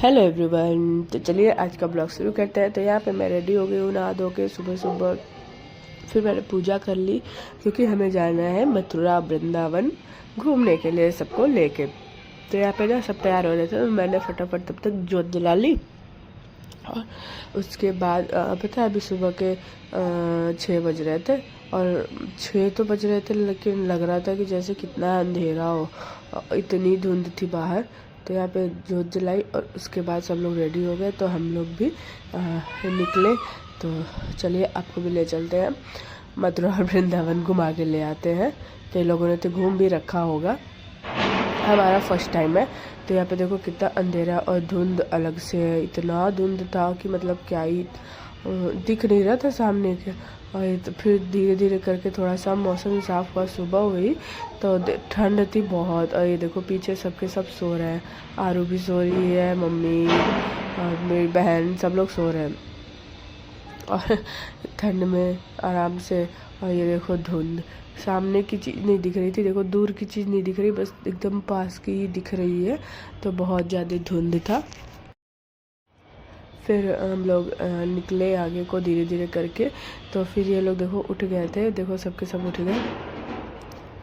Hello everyone. तो चलिए आज का ब्लॉग शुरू करते हैं। तो यहाँ पे मैं रेडी हो गई हूँ नहा धो के सुबह सुबह। फिर मैंने पूजा कर ली क्योंकि हमें जाना है मथुरा वृंदावन घूमने के लिए सबको लेके। तो यहाँ पे ना सब तैयार हो रहे थे, तो मैंने फटाफट तब तक जोत जला ली। और उसके बाद पता है अभी सुबह के 6 बज रहे थे, और 6 तो बज रहे थे लेकिन लग रहा था कि जैसे कितना अंधेरा हो, इतनी धुंध थी बाहर। तो यहाँ पे जोत जलाई और उसके बाद सब लोग रेडी हो गए, तो हम लोग भी निकले। तो चलिए आपको भी ले चलते हैं मथुरा और वृंदावन घुमा के ले आते हैं। कई लोगों ने तो घूम भी रखा होगा, हमारा फर्स्ट टाइम है। तो यहाँ पे देखो कितना अंधेरा और धुंध अलग से है, इतना धुंध था कि मतलब क्या ही दिख नहीं रहा था सामने के। और तो फिर धीरे धीरे करके थोड़ा सा मौसम साफ हुआ, सुबह हुई तो ठंड थी बहुत। और ये देखो पीछे सबके सब सो रहे हैं, आरू भी सो रही है, मम्मी और मेरी बहन सब लोग सो रहे हैं और ठंड में आराम से। और ये देखो धुंध, सामने की चीज़ नहीं दिख रही थी, देखो दूर की चीज़ नहीं दिख रही, बस एकदम पास की ही दिख रही है। तो बहुत ज़्यादा धुंध था। फिर हम लोग निकले आगे को धीरे धीरे करके। तो फिर ये लोग देखो उठ गए थे, देखो सबके सब उठ गए।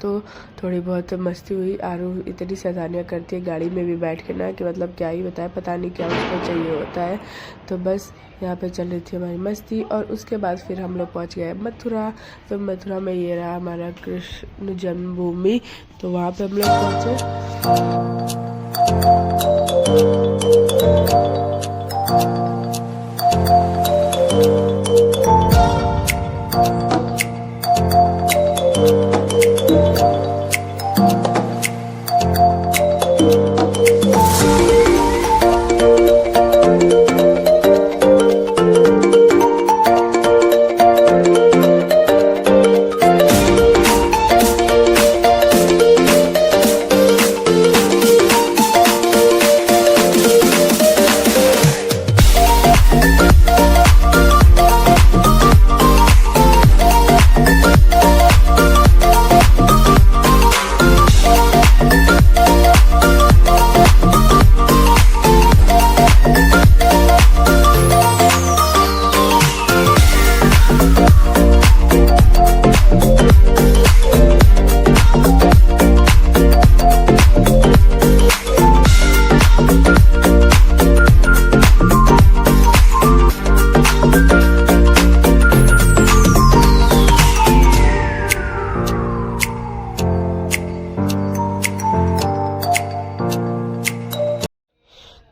तो थोड़ी बहुत मस्ती हुई। आरू इतनी शैतानियाँ करती है गाड़ी में भी बैठ के ना कि मतलब क्या ही बताए, पता नहीं क्या उसको चाहिए होता है। तो बस यहाँ पे चल रही थी हमारी मस्ती। और उसके बाद फिर हम लोग पहुँच गए मथुरा। तो मथुरा में ये रहा हमारा कृष्ण जन्मभूमि। तो वहाँ पे हम लोग पहुँचे।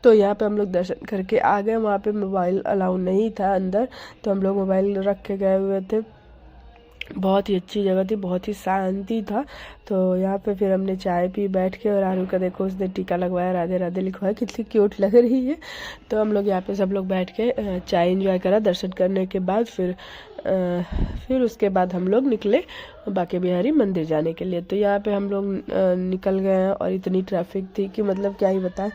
तो यहाँ पे हम लोग दर्शन करके आ गए। वहाँ पे मोबाइल अलाउ नहीं था अंदर, तो हम लोग मोबाइल रख के गए हुए थे। बहुत ही अच्छी जगह थी, बहुत ही शांति था। तो यहाँ पे फिर हमने चाय पी बैठ के। और आरू का देखो उसने टीका लगवाया, राधे राधे लिखवाया, कितनी क्यूट लग रही है। तो हम लोग यहाँ पे सब लोग बैठ के चाय एंजॉय करा दर्शन करने के बाद। फिर उसके बाद हम लोग निकले बांके बिहारी मंदिर जाने के लिए। तो यहाँ पे हम लोग निकल गए हैं और इतनी ट्रैफिक थी कि मतलब क्या ही बताएं।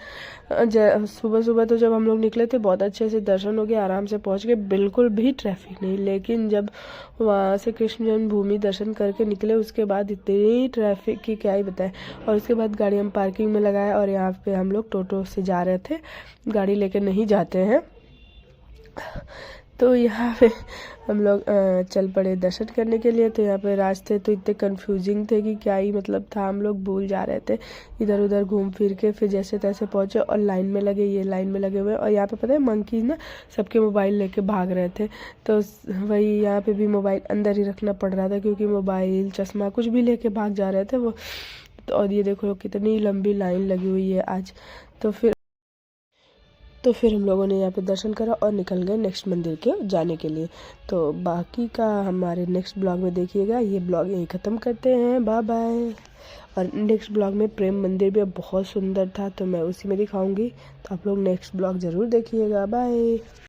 सुबह सुबह तो जब हम लोग निकले थे बहुत अच्छे से दर्शन हो गया, आराम से पहुँच गए, बिल्कुल भी ट्रैफिक नहीं। लेकिन जब वहाँ से कृष्ण जन्मभूमि दर्शन करके निकले उसके बाद इतनी ट्रैफिक की क्या ही बताएं। और उसके बाद गाड़ी हम पार्किंग में लगाए और यहाँ पे हम लोग टोटो से जा रहे थे, गाड़ी लेकर नहीं जाते हैं। तो यहाँ पे हम लोग चल पड़े दर्शन करने के लिए। तो यहाँ पे रास्ते तो इतने कंफ्यूजिंग थे कि क्या ही मतलब था, हम लोग भूल जा रहे थे इधर उधर घूम फिर के। फिर जैसे तैसे पहुँचे और लाइन में लगे, ये लाइन में लगे हुए। और यहाँ पे पता है मंकी ना सबके मोबाइल लेके भाग रहे थे। तो वही यहाँ पे भी मोबाइल अंदर ही रखना पड़ रहा था क्योंकि मोबाइल चश्मा कुछ भी लेके भाग जा रहे थे वो। तो और ये देखो कितनी लंबी लाइन लगी हुई है आज। तो फिर हम लोगों ने यहाँ पे दर्शन करा और निकल गए नेक्स्ट मंदिर के जाने के लिए। तो बाकी का हमारे नेक्स्ट ब्लॉग में देखिएगा। ये ब्लॉग यहीं ख़त्म करते हैं, बाय बाय। और नेक्स्ट ब्लॉग में प्रेम मंदिर भी बहुत सुंदर था, तो मैं उसी में दिखाऊंगी। तो आप लोग नेक्स्ट ब्लॉग ज़रूर देखिएगा, बाय।